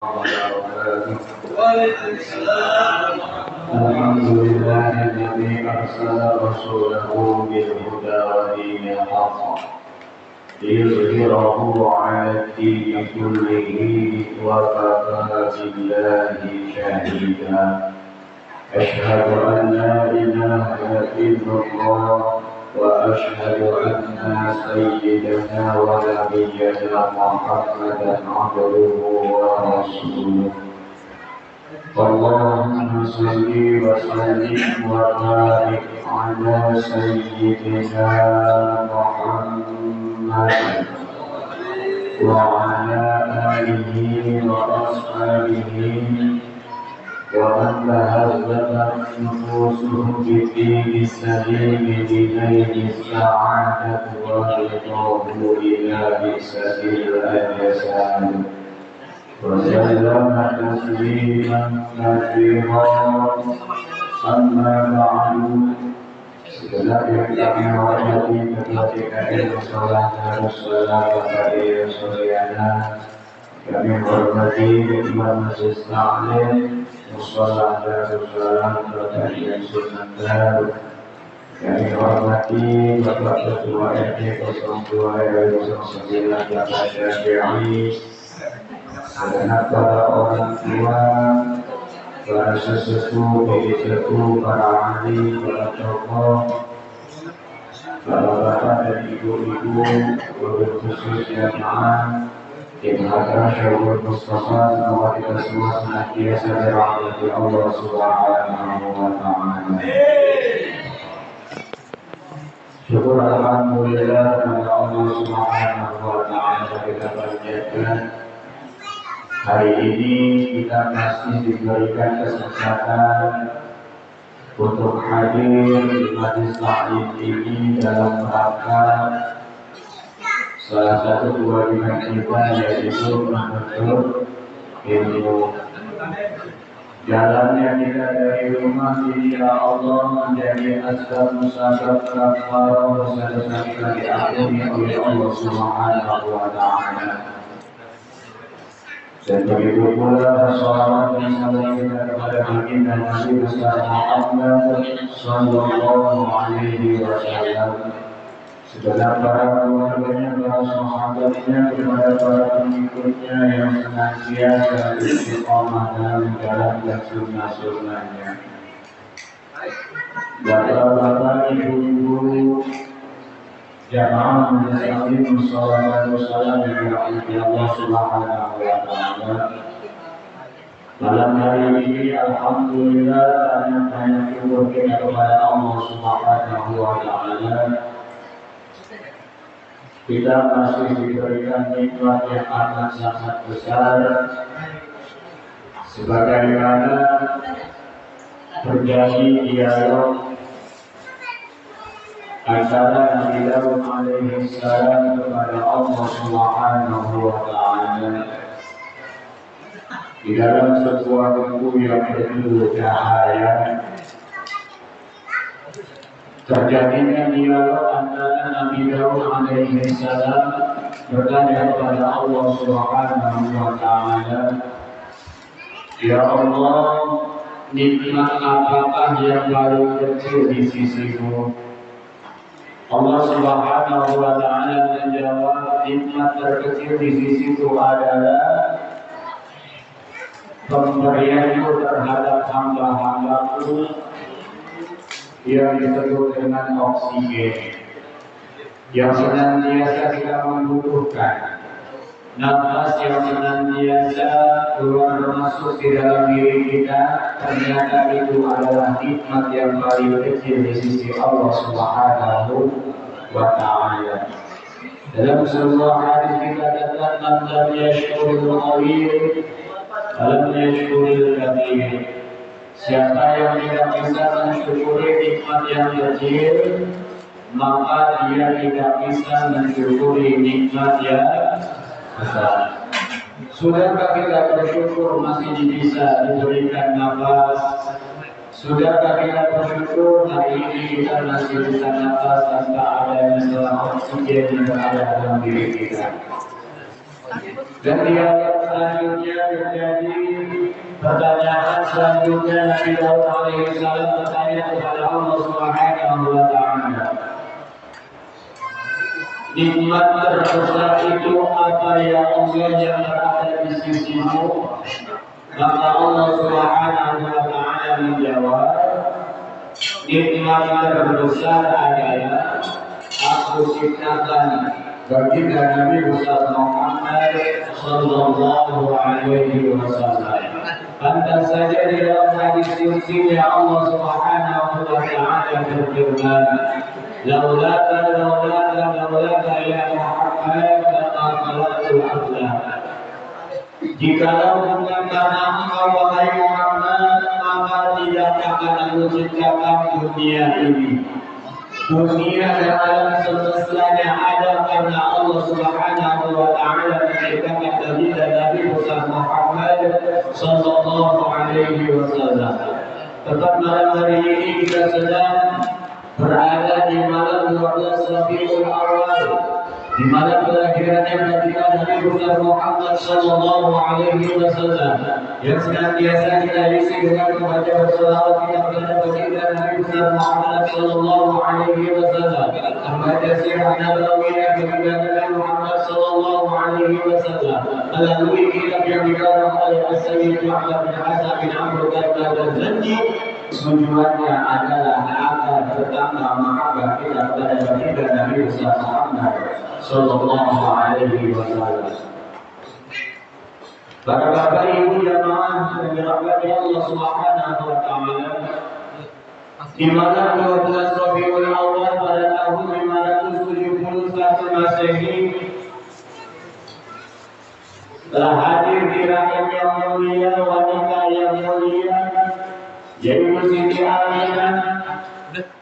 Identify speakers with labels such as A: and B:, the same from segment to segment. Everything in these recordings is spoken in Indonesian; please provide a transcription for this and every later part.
A: وعليكم السلام. الحمد لله الذي أرسل رسوله بالهدى ودين الحق ليظهره على الدين كله وكفى بالله شهيدا. أشهد أن لا إله إلا الله وأشهد أن سيدنا ونبينا محمدا عبده ورسوله. اللهم صل وسلم وبارك على سيدنا محمد وعلى آله وأصحابه ومن تهذبت نفوسهم بالدين السليم لنيل السعادة والرضاه إلى بئسة الأجسام وسلم تسليما كثيرا. أما بعد، segenap yang kami hormati ketika sholat harus sholat kepada Suryana, kami hormati Imam Masjid Taklim, sholat harus sholat kepada Sunnah. Kami hormati Bapak Ketua RT 02 RW 09 Bapak Syafi'i, segenap para orang tua, para sesepuh, para ahli, para tokoh, para bapak dan ibu-ibu, khusus jamaah yang hadir Syahur Mustafa, semoga kita semua senantiasa dirahmati Allah Subhanahu wa Ta'ala. Syukur alhamdulillah kepada Allah Subhanahu wa Ta'ala kita panjatkan. Hari ini kita masih diberikan kesempatan untuk hadir di majelis taklim ini dalam rangka salah satu kewajiban kita, yaitu menuntut ilmu. Jalannya kita dari rumah ini, ya Allah, menjadi asbab musabab kafarah dosa-dosa kita diampuni oleh Allah Subhanahu wa Ta'ala. Dan begitu pula salawat dan salam kita kepada baginda Nabi besar Muhammad sallallahu alaihi wasallam, segenap para keluarganya, para sahabatnya, kepada para pengikutnya yang senantiasa istiqamah dalam menjalankan sunnah-sunnahnya. Bapak-bapak, ibu-ibu, jamaah majelis musyawarah wasallam yang dirahmati Allah Subhanahu wa Ta'ala. Malam hari ini alhamdulillah banyak syukur kita kepada Allah Subhanahu wa Ta'ala. Kita masih diberikan nikmat yang amat sangat besar, sebagaimana terjadi dialog antara Nabi Daud alaihi salam kepada Allah Subhanahu wa Ta'ala di dalam sebuah buku yang penuh cahaya. Terjadinya dialog antara Nabi Daud alaihi salam bertanya kepada Allah Subhanahu wa Ta'ala, ya Allah, nikmat apakah yang paling kecil di sisimu? Allah Subhanahu wa Ta'ala menjawab, nikmat terkecil di sisiku adalah pemberianku terhadap hamba-hambaku yang disebut dengan oksigen, yang senantiasa kita membutuhkan, nafas yang senantiasa keluar masuk di dalam diri kita. Ternyata itu adalah nikmat yang paling kecil di sisi Allah Subhanahu wa Ta'ala. Dalam sebuah hadis kita katakan, man lam yashkuril qalil lam yashkuril katsir. Siapa yang tidak bisa mensyukuri nikmat yang kecil, maka dia tidak bisa mensyukuri nikmat yang besar. Sudahkah kita bersyukur masih bisa diberikan nafas? Sudahkah kita bersyukur hari ini kita masih bisa nafas tanpa adanya selang oksigen yang ada dalam diri kita? Dan dialog selanjutnya menjadi pertanyaan selanjutnya Nabi Daud alaihissalam bertanya kepada Allah Subhanahu wa Ta'ala, nikmat terbesar itu apa ya Allah yang berada di sisimu? Maka Allah Subhanahu wa Ta'ala menjawab, nikmat terbesar adalah aku ciptakan bagi Nabi Muhammad sallallahu alaihi wasallam. Pantas saja di dalam hadis qudsi Allah Subhanahu wa Ta'ala berfirman, laulaka ya Muhammad lama khalaqtul aflak. Jikalau bukan karena engkau wahai Muhammad, maka tidak akan aku ciptakan dunia ini. Dunia dan alam semestanya ada karena Allah Subhanahu wa Ta'ala menciptakan Nabi Muhammad sallallahu alaihi wasallam. Tepat malam hari ini kita sedang berada di malam 12 Rabiul Awal, di malam kelahirannya Nabi Muhammad sallallahu alaihi wasallam, yang senantiasa kita isi dengan membaca berselawat kita kepada baginda Nabi Muhammad sallallahu alaihi wasallam, membaca sirah nabawiyah baginda Nabi Muhammad sallallahu alaihi wasallam, melalui kitab yang dikarang oleh As-Sayyid Muhammad bin Hasan bin Amr dan Zanji. Tujuannya adalah agar bertambah mahabbah kita kepada baginda Nabi Muhammad sallallahu alaihi wasallam. Para bapak ibu jamaah yang dirahmati Allah Subhanahu wa Ta'ala, di malam 12 Rabiul Awal pada tahun 571 Masehi telah hadir di rahim yang mulia, wanita yang mulia, yaitu Siti Aminah,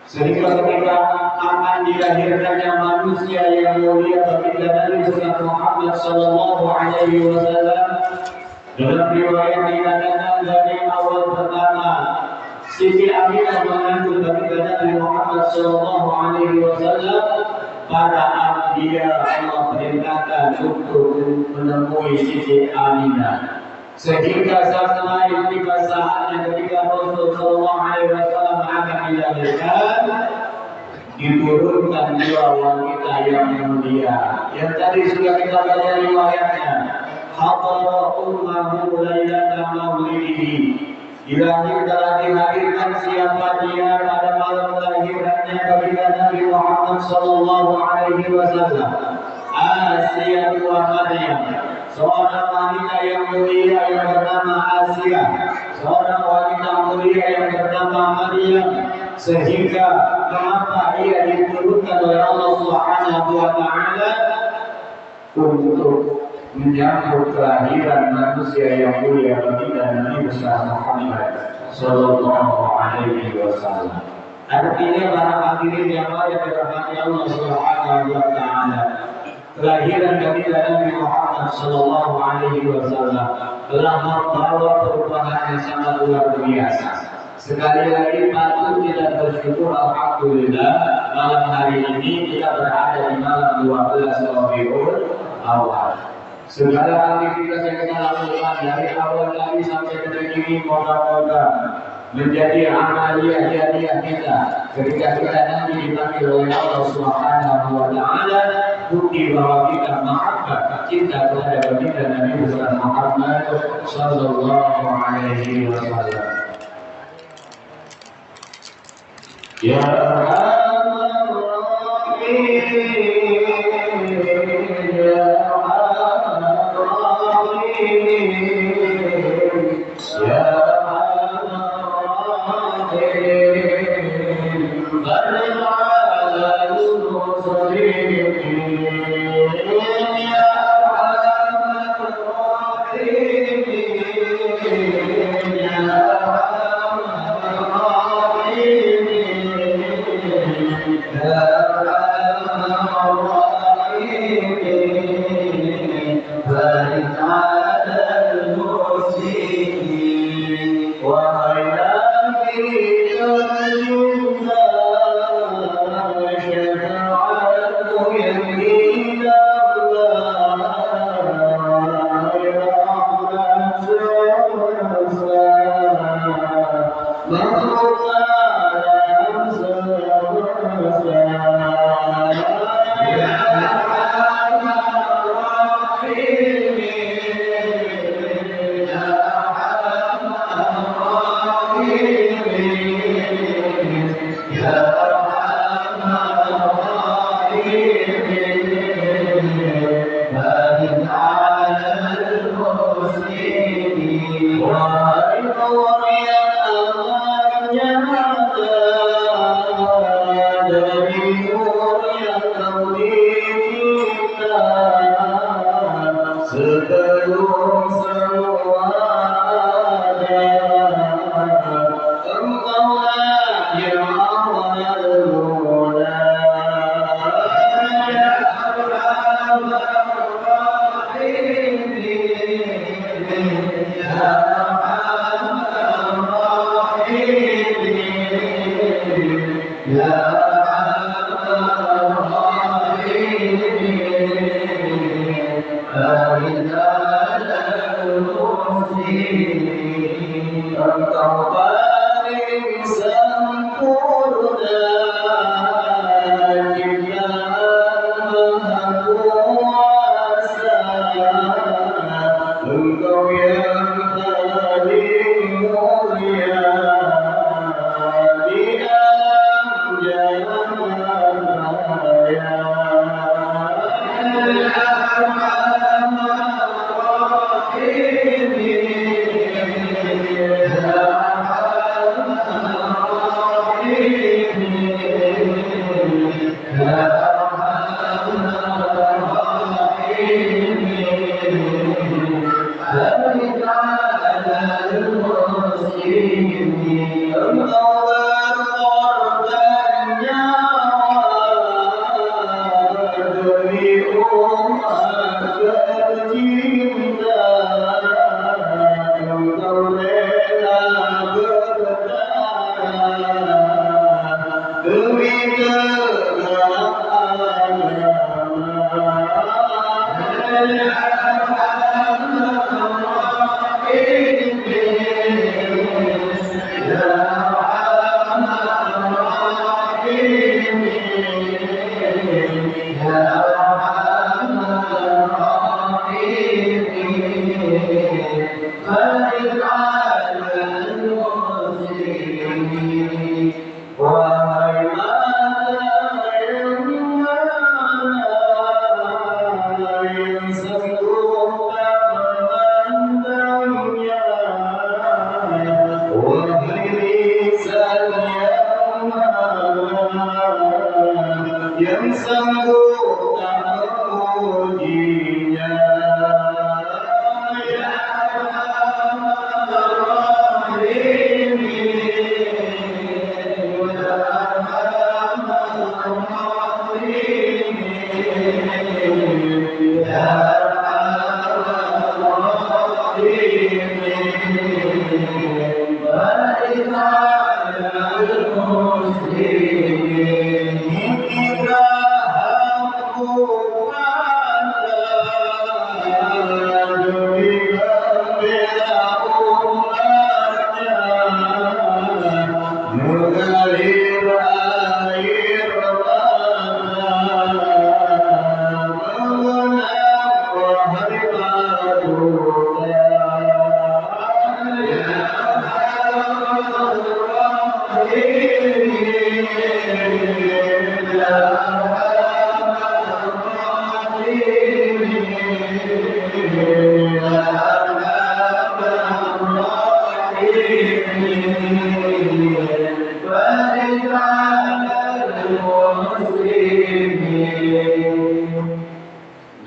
A: sehingga ketika akan dilahirkannya manusia yang mulia baginda Nabi Muhammad sallallahu alaihi wasallam, dalam riwayat dikatakan dari awal pertama Siti Aminah mengandung baginda Nabi Muhammad sallallahu alaihi wasallam, para anbiya Allah perintahkan untuk menemui Siti Aminah, sehingga sampai tiba saatnya ketika Rasul sallallahu alaihi wasallam akan dilahirkan, diturunkan dua wanita yang mulia yang tadi sudah kita baca riwayatnya. Hadara ummahu lailata maulidihi, telah dihadirkan siapa dia pada malam lahirannya baginda Nabi Muhammad sallallahu alaihi wasallam. Asia wa Maryam, seorang wanita yang mulia yang bernama Asia, seorang wanita mulia yang bernama Maryam, sehingga kenapa ia diturunkan oleh Allah Subhanahu wa Ta'ala untuk menyambut kelahiran manusia yang mulia baginda Nabi Muhammad sallallahu alaihi wasallam. Artinya para hadirin yang dirahmati Allah Subhanahu wa Ta'ala, kelahiran baginda Nabi Muhammad sallallahu alaihi wasallam telah membawa perubahan yang sangat luar biasa. Sekali lagi patut kita bersyukur, alhamdulillah, malam hari ini kita berada di malam 12 Rabiul Awal. Segala aktivitas yang kita lakukan dari awal tadi sampai detik ini moga-moga menjadi amaliyah jariah kita ketika kita nanti dipanggil oleh Allah Subhanahu wa Ta'ala, bukti bahwa kita mahabbah cinta kepada baginda Nabi Muhammad sallallahu alaihi wasallam. Ya Arhamar Rahimin, ya Arhamar Rahimin, ya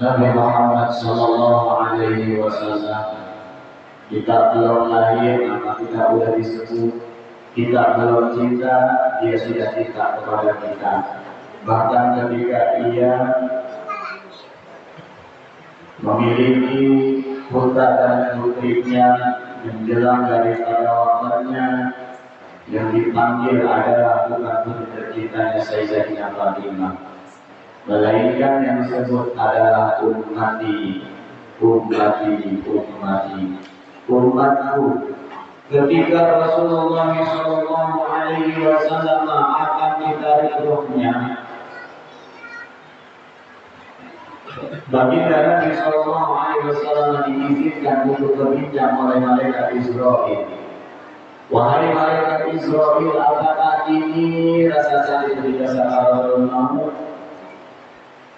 A: Nabi Muhammad Sallallahu Alaihi Wasallam, kita belum lahir maka kita sudah disebut, kita belum cinta dia sudah cinta kepada kita. Bahkan ketika ia memiliki putra dan putrinya menjelang daripada wafatnya, yang dipanggil adalah bukan putri tercintanya Sayyidatina Fatimah, melainkan yang disebut adalah ummati, ummati, ummati, umatku. Ketika Rasulullah Shallallahu Alaihi Wasallam akan ditarik ruhnya, baginda Nabi Shallallahu Alaihi Wasallam diizinkan untuk berbincang oleh malaikat Israil. Wahai malaikat Israil, apakah ini rasa sakit ketika sakaratul maut?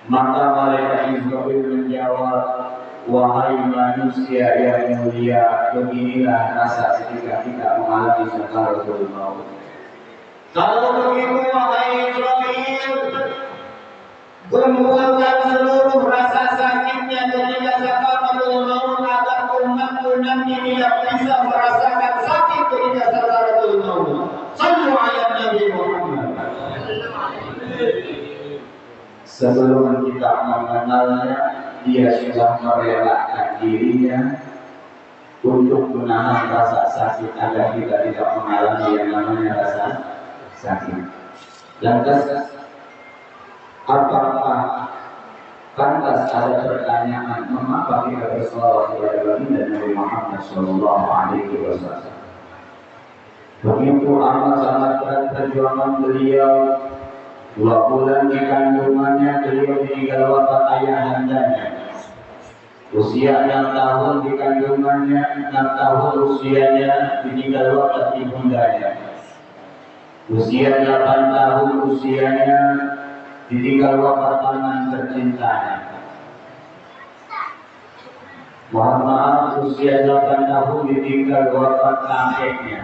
A: Maka malaikat Israil menjawab, wahai manusia yang mulia, beginilah rasa ketika kita mengalami sakaratul maut. Kalau begitu, wahai Israil, kumpulkan seluruh rasa sakitnya ketika sakaratul maut agar umatku nanti tidak bisa merasakan sakit ketika sakaratul maut. Sallu ala Nabi Muhammad. Sebelum kita mengenalnya, dia sudah merelakan dirinya untuk menahan rasa sakit agar kita tidak mengalami yang namanya rasa sakit. Lantas, apakah pantas jelas ada pertanyaan mengapa kita bersolawat kepada baginda Nabi Muhammad Sallallahu Alaihi Wasallam. Begitu amat sangat berat perjuangan beliau. 2 bulan di kandungannya beliau meninggal wafat ayahandanya. Usia 6 tahun di kandungannya, 6 tahun usianya meninggal wafat ibundanya. Usia 8 tahun usianya ditinggal wafat paman tercintanya. Mohon maaf, usia 8 tahun ditinggal wafat kakeknya.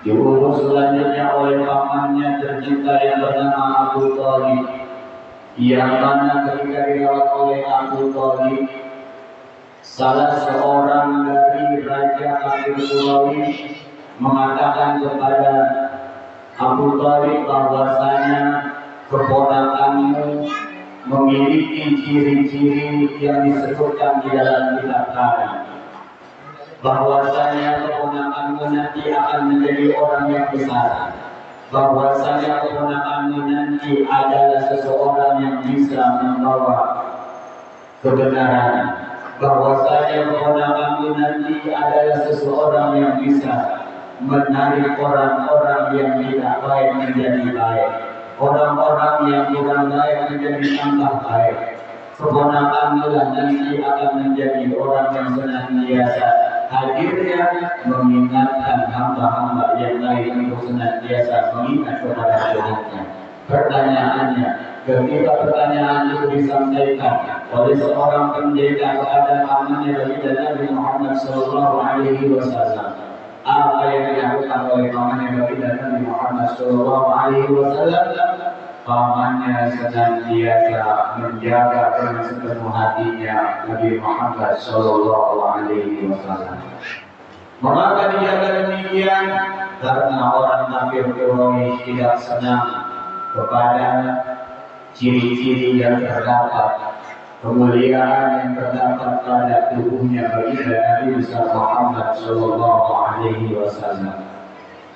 A: Diurus selanjutnya oleh pamannya tercinta yang bernama Abu Thalib, yang mana ketika dirawat oleh Abu Thalib, salah seorang dari Raja Kafir Quraisy mengatakan kepada Abu Thalib bahwasanya keponakanmu memiliki ciri-ciri yang disebutkan di dalam kitab kami, bahwasanya keponakanmu nanti akan menjadi orang yang besar, bahwasanya keponakanmu nanti adalah seseorang yang bisa membawa kebenaran, bahwasanya keponakanmu nanti adalah seseorang yang bisa menarik orang-orang yang tidak baik menjadi baik, orang-orang yang kurang baik menjadi tambah baik. Keponakanmu nanti akan menjadi orang yang senantiasa hadirnya mengingatkan hamba-hamba yang lain untuk senantiasa mengingat kepada Tuhannya. Pertanyaannya, ketika pertanyaan itu disampaikan oleh seorang pendeta kepada pamannya baginda Nabi Muhammad Sallallahu Alaihi Wasallam, apa yang dilakukan oleh pamannya baginda Nabi Muhammad Sallallahu Alaihi Wasallam? Pamannya senantiasa menjaga dengan sepenuh hatinya Nabi Muhammad Sallallahu Alaihi Wasallam. Mengapa dijaga demikian? Karena orang kafir Quraisy tidak senang kepada ciri-ciri yang terdapat, kemuliaan yang terdapat pada tubuhnya baginda Nabi Muhammad Sallallahu Alaihi Wasallam.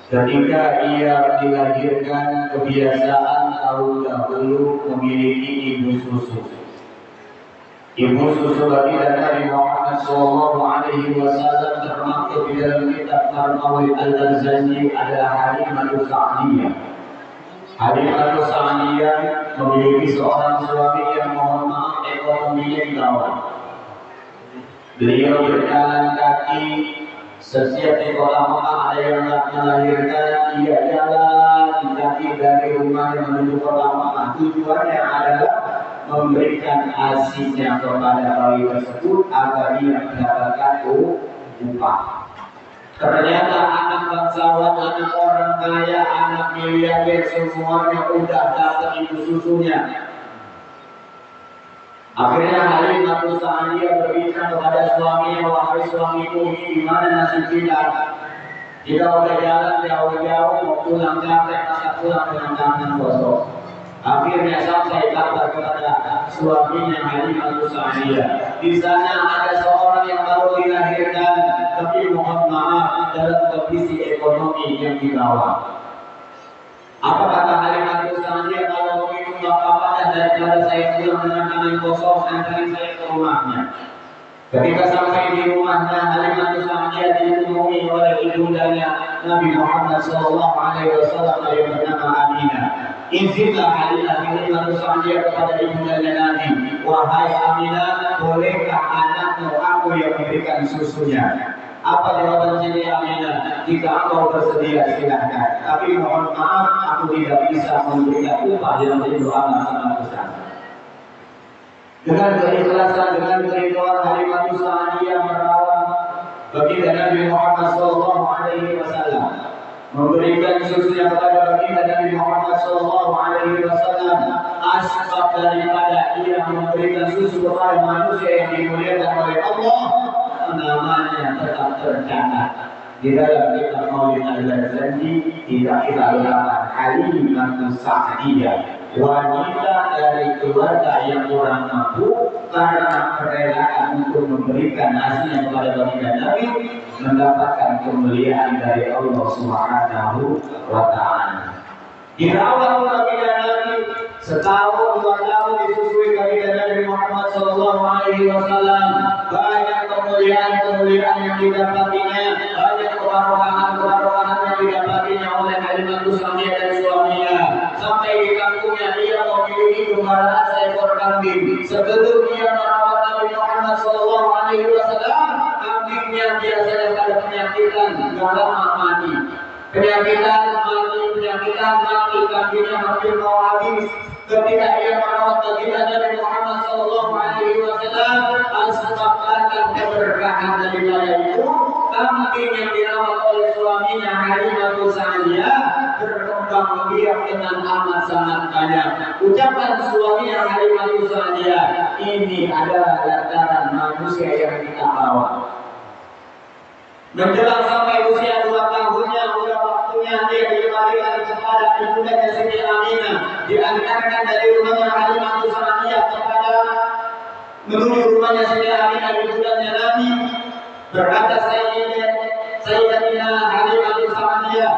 A: Ketika ia dilahirkan, kebiasaan tahun dahulu memiliki ibu susu. Ibu susu baginda Nabi Muhammad Sallallahu Alaihi Wasallam termaktub di dalam kitab Tarmawi Al-Ghazali adalah Halimatus Sa'diyah. Halimatus Sa'diyah memiliki seorang suami yang mohon maaf ekonominya di bawah. Beliau berjalan kaki. Setiap di kota Mekah ada yang melahirkan, ia jalan di kaki dari rumahnya menuju kota Mekah. Tujuannya adalah memberikan ASI-nya kepada bayi tersebut agar dia mendapatkan upah. Ternyata anak bangsawan, anak orang kaya, anak miliarder semuanya udah dapat ibu susunya. Akhirnya Halimatus Sa'diyah berbicara kepada suaminya, wahai suamiku, ini gimana nasib kita? Kita udah jalan jauh-jauh, mau pulang capek, masa pulang dengan tangan kosong. Akhirnya sampai kabar kepada suaminya Halimatus Sa'diyah. Di sana ada seorang yang baru dilahirkan, tapi mohon maaf dalam kondisi ekonomi yang di bawah. Apa kata Halimatus Sa'diyah? Kalau begitu nggak apa-apa, daripada saya pulang dengan tangan kosong, antarin saya ke rumahnya. Ketika sampai di rumahnya, Halimatus Sa'diyah ditemui oleh ibundanya Nabi Muhammad Sallallahu Alaihi Wasallam yang bernama Aminah. Izinlah Halimatus Sa'diyah kepada ibundanya Nabi, wahai Aminah, bolehkah anakmu aku yang memberikan susunya? Apa jawaban Siti Aminah? Jika engkau bersedia silahkan, tapi mohon maaf aku tidak bisa memberikan upah yang itu amat sangat besar. Dengan keikhlasan, dengan keriduan Halimatus Sa'diyah merawat baginda Nabi Muhammad Sallallahu Alaihi Wasallam, memberikan susunya kepada baginda Nabi Muhammad Sallallahu Alaihi Wasallam. Asbab daripada ia memberikan susu kepada manusia yang dimuliakan oleh Allah, namanya tetap tercatat di dalam kitab Maulid Al-Ghazali. Tidak kita lupakan Halimatus Sa'diyah, wanita dari keluarga yang kurang mampu, karena kerelaan untuk memberikan hasilnya kepada baginda Nabi, mendapatkan kemuliaan dari Allah Subhanahu wa Ta'ala. Dirawat baginda Nabi Setahun 2 tahun disusui baginda Nabi Muhammad Sallallahu Alaihi Wasallam. Banyak kemuliaan yang didapatinya, banyak kebarokahan yang didapatinya oleh Halimah Sa'diyah dan suaminya. Sampai di kampungnya dia memiliki gembala seekor kambing. Sebelum dia merawat Nabi Muhammad Sallallahu Alaihi Wasallam, kambingnya biasanya pada penyakitan, gak lama mati. Penyakitan mati, kambingnya hampir mau habis. Ketika ia merawat baginda Nabi Muhammad Sallallahu Alaihi Wasallam, asbabkan keberkahan daripada itu, kambing yang dirawat oleh suaminya Halimah Sa'diyah berkembang biak dengan amat sangat banyak. Ucapan suaminya Halimah Sa'diyah, ini adalah lantaran manusia yang kita bawa. Menjelang sampai usia 2 tahunnya, sudah waktunya dia dikembalikan kepada ibundanya Siti Aminah, diantarkan dari rumahnya Halimah Sa'diyah kepada menuju rumahnya Siti Aminah ibundanya Nabi. Berkata Sayyidatina Halimah Sa'diyah,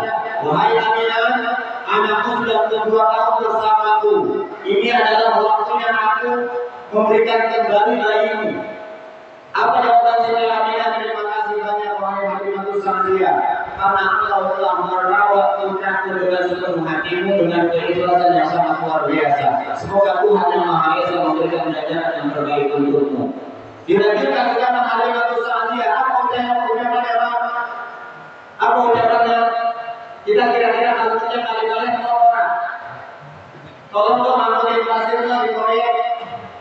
A: wahai Aminah, anakku sudah 2 tahun bersamaku. Ini adalah waktunya aku memberikan kembali bayimu. Apa jawaban Siti Aminah? Terima kasih banyak wahai Halimah Sa'diyah, karena engkau telah merawat putraku dengan sepenuh hatimu dengan keikhlasan yang sangat luar biasa. Semoga Tuhan yang Maha Esa memberikan ajaran yang terbaik untukmu. Dilanjutkan ucapan Halimah Sa'diyah, apa ucapannya? Kita kira-kira harusnya kali-kali orang. Tolong dong ambilin pasirnya di proyek,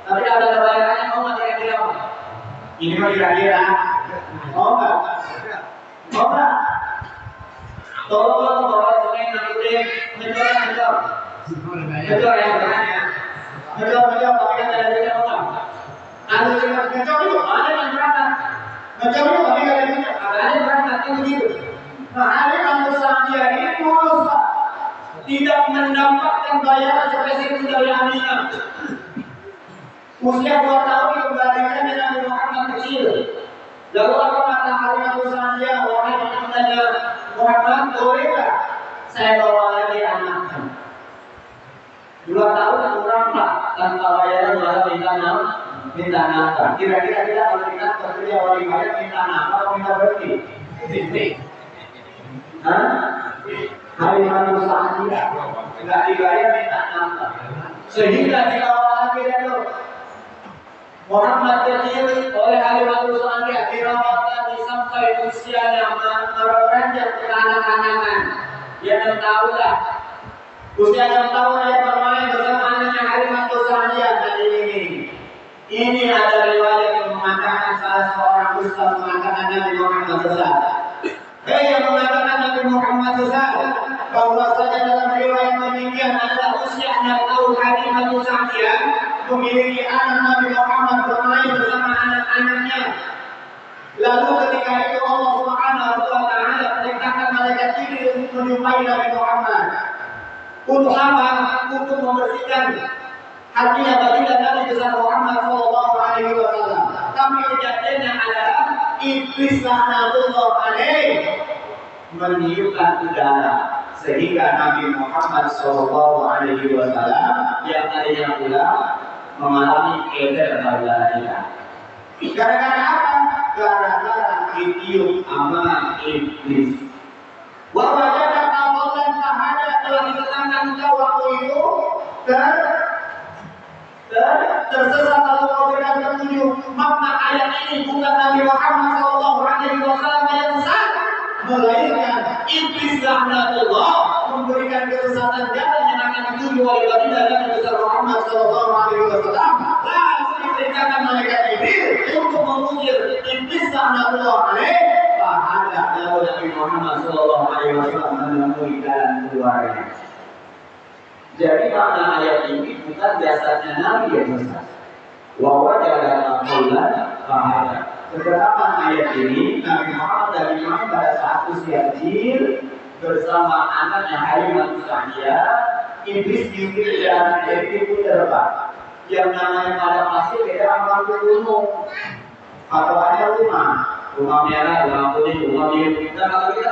A: tapi ada bayarannya, mau nggak kira-kira apa? Ini mah kira-kira, mau nggak? Mau nggak? Tolong dong bawa sungai nanti ngejor yang beranya, ngejor pakai dari mau nggak? Ada ngejor itu, ada yang berangkat, ngejor itu tapi nggak ada yang berangkat itu begitu. Nah, Halimah Sa'diyah ini tulus, tidak mendapatkan bayaran spesifik dari Aminah. Usia 2 tahun dikembalikan dengan Muhammad kecil. Lalu apa kata Halimah Sa'diyah? Wahai ibundanya Muhammad, bolehkah saya bawa lagi anaknya? 2 tahun kurang pak, tanpa bayaran malah minta nafkah. Kira-kira kita kalau kita bekerja wali bayar minta nafkah atau minta berhenti? Titik. Halimah Sa'diyah nggak dibayar minta nafkah, sehingga dibawa lagi dulu. Muhammad kecil oleh Halimah Sa'diyah dirawat lagi sampai usianya beranjak ke anak-anakan. Dia 6 tahun lah. Usia 6 tahun dia bermain bersama anaknya Halimah Sa'diyah dan ini ada riwayat yang mengatakan salah seorang ustaz mengatakan Nabi Muhammad SAW. Yang mengatakan Nabi Muhammad SAW bahwasanya dalam riwayat demikian adalah usia 6 tahun Halimah Sa'diyah memiliki anak Nabi Muhammad bermain bersama anak-anaknya. Lalu ketika itu Allah Subhanahu wa Ta'ala perintahkan malaikat Jibril untuk menjumpai Nabi Muhammad. Untuk apa? Untuk membersihkan hatinya baginda Nabi besar Muhammad Sallallahu Alaihi Wasallam. Tapi kejadiannya adalah iblis laknatullah alaih meniupkan udara sehingga Nabi Muhammad Sallallahu Alaihi Wasallam yang tadinya pula mengalami keder pada gara-gara apa? Gara-gara ditiup sama iblis. Wajah kawalan tahada telah ditenangkan kau waktu itu tersesat lalu kau berikan petunjuk. Makna ayat ini bukan Nabi Muhammad Sallallahu Alaihi Wasallam yang sesat, melainkan iblis laknatullah memberikan kesesatan jalan yang akan dituju oleh baginda Nabi besar Muhammad Sallallahu Alaihi Wasallam. Lalu diperintahkan malaikat Jibril untuk mengusir iblis laknatullah alaih. Pahala lalu Nabi Muhammad Sallallahu Alaihi Wasallam menemui jalan keluarnya. Jadi makna ayat ini bukan jasanya Nabi yang sesat. Wawajah kaulan pahala. Ketetapan ayat ini Nabi Muhammad dari Imam pada saat usia kecil bersama anaknya Halimah Sa'diyah, iblis diukir dan ditipu terbang. Yang namanya pada pasir beda sama gunung atau ada rumah merah, rumah putih, rumah biru. Kita kalau kita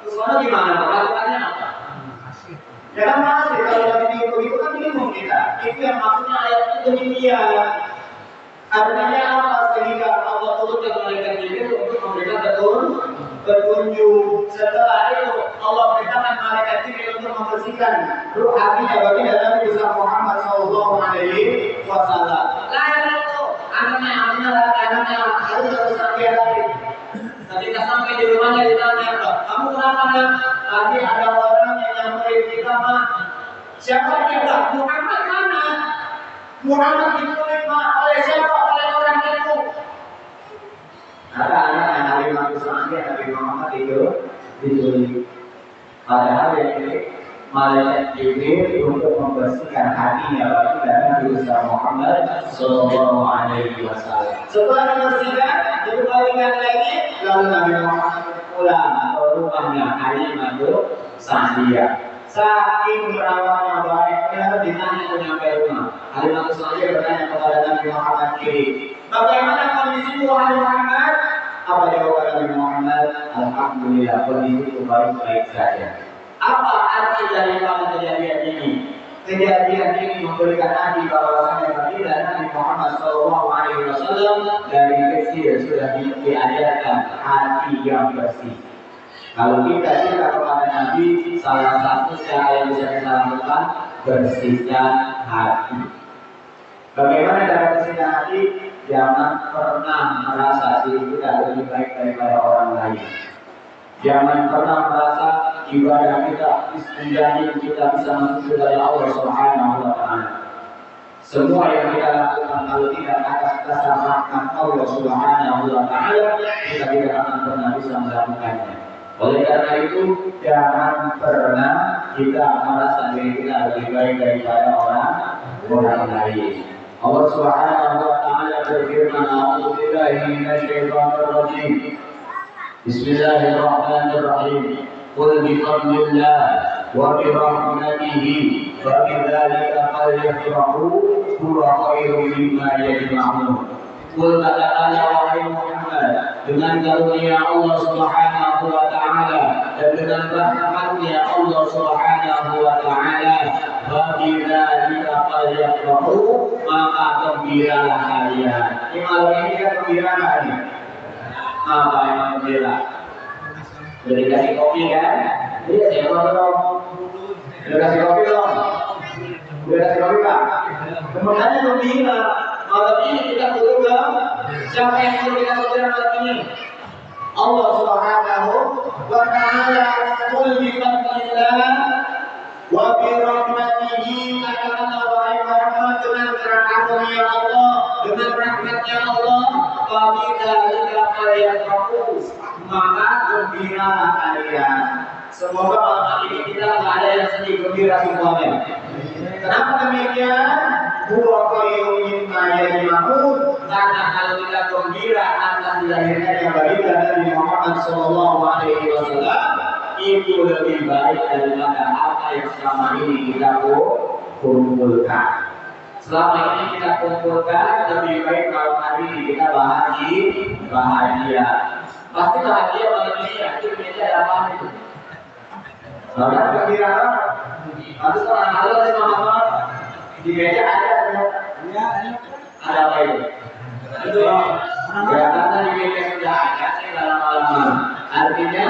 A: ke sana gimana? Perlakuannya apa? Ya kan masih kalau lagi diukur begitu kan bingung kita. Itu yang maksudnya ayat itu demikian. Artinya apa? Sehingga Allah turunkan malaikat Jibril untuk memberikan petunjuk. Setelah itu Allah perintahkan malaikat Jibril untuk membersihkan ruh hatinya bagi Nabi Muhammad Sallallahu Alaihi Wasallam. Lain itu anaknya harus sampai lagi. Ketika sampai di rumahnya ditanya, kamu kenapa nak? Tadi ada orang yang nyamperin kita mah. Siapa dia? Muhammad mana? Muhammad diculik mah oleh siapa? Oleh orang itu. Ada anak yang hari Nabi Nabi Muhammad itu diculik. Padahal yang ini malaikat Jibril untuk membersihkan hatinya bagi Nabi Muhammad Sallallahu Alaihi Wasallam. Setelah membersihkan, dikembalikan lagi, lalu Nabi Muhammad pulang ke rumahnya hari masuk Sa'diyah. Saking merawatnya baiknya ditanya nyampe rumah. Hari Nabi Sa'diyah bertanya kepada Nabi Muhammad kiri, bagaimana kondisi wahai Muhammad? Apa jawaban Nabi Muhammad? Alhamdulillah kondisiku baik-baik saja. Apa arti dari kejadian ini? Kejadian ini memberikan arti bahwasanya baginda Nabi Muhammad SAW dari kecil sudah diajarkan hati yang bersih. Kalau kita cinta kepada Nabi, salah satu cara yang bisa kita lakukan bersihkan hati. Bagaimana cara bersihkan hati? Jangan pernah merasa diri kita lebih baik daripada orang lain. Jangan pernah merasa ibadah kita menjadi kita bisa masuk dari Allah Subhanahu wa Ta'ala. Semua yang kita lakukan kalau tidak atas dasar rahmat Allah Subhanahu wa Ta'ala, kita tidak akan pernah bisa melakukannya. Oleh karena itu, jangan pernah kita merasa diri kita lebih baik daripada orang lain. Allah Subhanahu wa Ta'ala berfirman, "A'udzu billahi minasyaitonir rajim. Bismillahirrahmanirrahim. Qul bi fadlillah wa bi rahmatihi fa bidzalika falyafrahu huwa khairum mimma yajma'un." Qul katakanlah wahai Muhammad, dengan karunia Allah Subhanahu wa Ta'ala dan dengan rahmatnya Allah Subhanahu wa Ta'ala, fa bidzalika falyafrahu, maka gembiralah kalian. Ini malam ini kan gembira nih. Apa yang gembira? Sudah dikasih kopi kan? Iya, saya mau dong. Sudah kasih kopi dong? Sudah kasih kopi Pak? Kemudian gembira. Malam ini kita berubah. Siapa yang perlu kita gembira malam ini? Allah Subhanahu wa Ta'ala. Qul bi fadlillah wa bi rahmatihi, katakanlah wahai Muhammad, dengan karunia Allah, dengan rahmatnya Allah, fa bidzalika falyafrahu, maka gembiralah kalian. Semoga malam ini kita tidak ada yang sedih, gembira semuanya. Kenapa demikian? Huwa khairum mimma yajma'un, karena kalau kita gembira atas dilahirkannya baginda Nabi Muhammad Sallallahu Alaihi Wasallam, itu lebih baik daripada apa yang selama ini kita kumpulkan. Selama ini kita kumpulkan, lebih baik kalau hari ini kita bahagia. Pasti bahagia malam ini ya, itu meja ada apa itu? Saudara gembira, harus orang halal semangat. Di meja ada ada apa itu? Itu ya, karena di meja sudah ada dalam malam. Artinya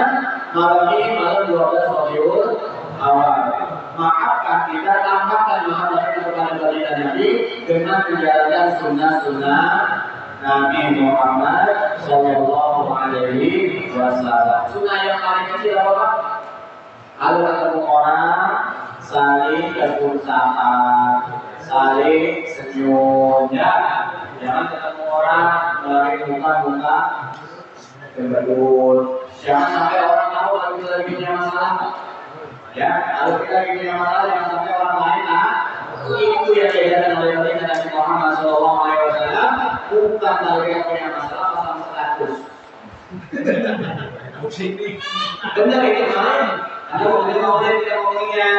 A: malam ini malam 12 Rabiul Awal. Maafkan kita tambahkan Muhammad kepada baginda Nabi dengan menjalankan sunnah-sunnah Nabi Muhammad Sallallahu Alaihi Wasallam. Sunnah yang paling kecil apa? Kalau ketemu orang saling bersapa, saling senyum, ya. Jangan ketemu orang dari muka cemberut. Jangan sampai orang tahu kalau kita lagi punya masalah. Ya, kalau kita lagi punya masalah, jangan sampai orang lain itu yang diajarkan oleh Nabi Muhammad SAW. Bukan kalau kita punya masalah pasang status. Benar ini malah. Ada mau kita ngomongnya.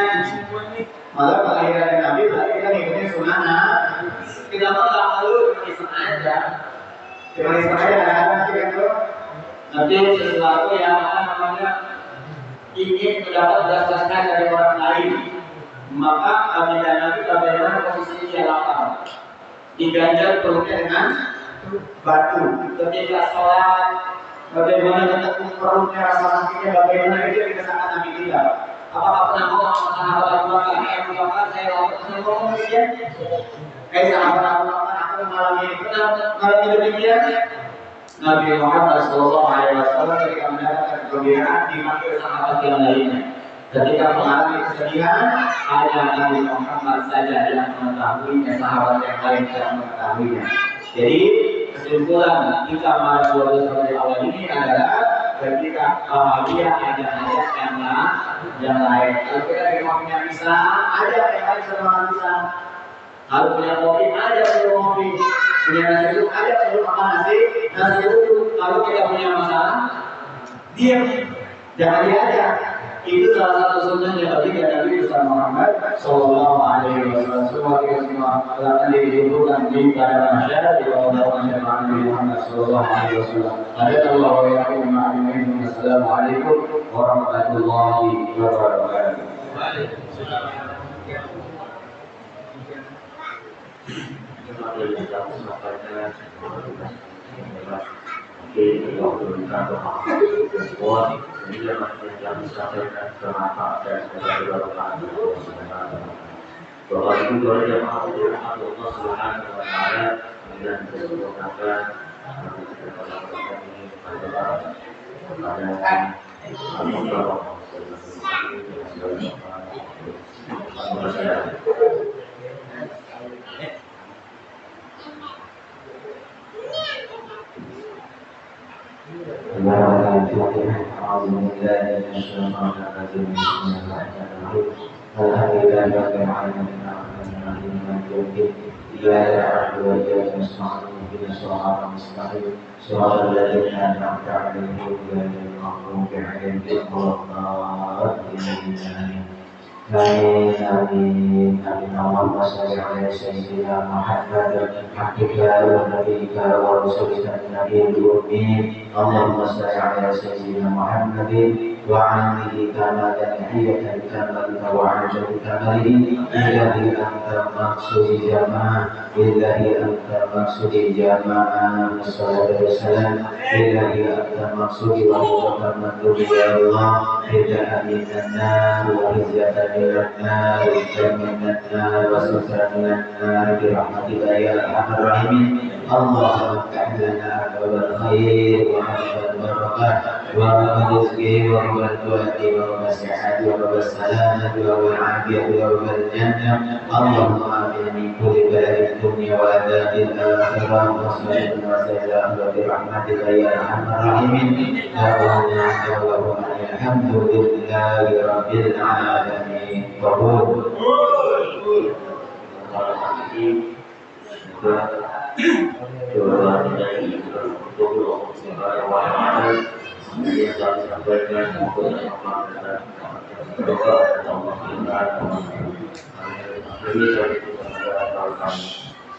A: Malah kelahiran Nabi berarti kita ngikutin sunnah. Kita nggak perlu iseng aja. Cuma iseng aja kadang-kadang kita tuh nanti sesuatu yang ingin mendapat belas-belaskan dari orang lain. maka apabila Nabi bagaimana posisi dia lapar, diganjar perutnya dengan batu. Ketika sholat, bagaimana menekuk perutnya, rasa sakitnya, bagaimana itu dikesankan Nabi kita. Apakah pernah ngomong sama sahabat Abu Bakar, Abu Bakar saya lapar, saya ngomong demikian? Sahabat Abu Bakar, aku mengalami ini, pernah mengalami demikian? Nabi Muhammad SAW ketika mendapatkan kegembiraan dipanggil sahabat yang lainnya. Ketika mengalami kesedihan, hanya Nabi Muhammad saja yang mengetahuinya, sahabat yang lain tidak mengetahuinya. Jadi kesimpulan kita pada 12 hari awal ini adalah ketika bahagia ada yang lain. Kalau kita di rumah punya pisang, ada yang lain sama pisang. Kalau punya kopi, ada perlu kopi. Punya nasi uduk, ada perlu makan nasi uduk. Kalau kita punya masalah, diam, jangan diajak. Itu salah satu sunnahnya bagi Nabi Muhammad Sallallahu Alaihi Wasallam. Semua akan dihubungkan di pada masyarakat di bawah Nabi Muhammad Sallallahu Alaihi Wasallam. Hadallahu wa iyyakum ma'amin. Assalamualaikum warahmatullahi wabarakatuh. Waalaikumsalam. Bahwa itu doa yang Allah Subhanahu wa Ta'ala dan disebutkan Amin amin amin. Allahumma shalli ala sayyidina Muhammad habibika wa nabiyika wa rasulika nabiyil ummi. Allahumma shalli ala sayyidina Muhammad wa alihi kama tanhiyatan kamalika wa ajali kamalihi. Ilahi anta maqsudi jamaah, ilahi anta maqsudi jamaah. Wassalatu wassalam ilahi anta maqsudi wa muhammadun ya Allah. Hidayah minan nar wa hidayah minan nar wa minan nar wa sultan minan nar bi rahmatika ya arhamar rahimin. Allahumma ta'ala wa khair wa barakah wa rizqi wa barakati wa sihhati wa salamati wa afiyati wa jannah. Allahumma amin min kulli bala'in dunya wa adzabil akhirah wa sallallahu wa sallam bi rahmatika ya arhamar rahimin. Alhamdulillahi rabbil alamin.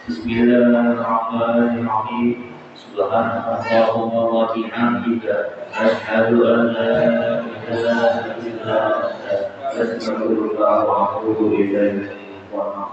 A: Bismillahirrahmanirrahim. Subhanallahumma wa bihamdika asyhadu an la ilaha illa anta astaghfiruka wa atubu ilaik. Wa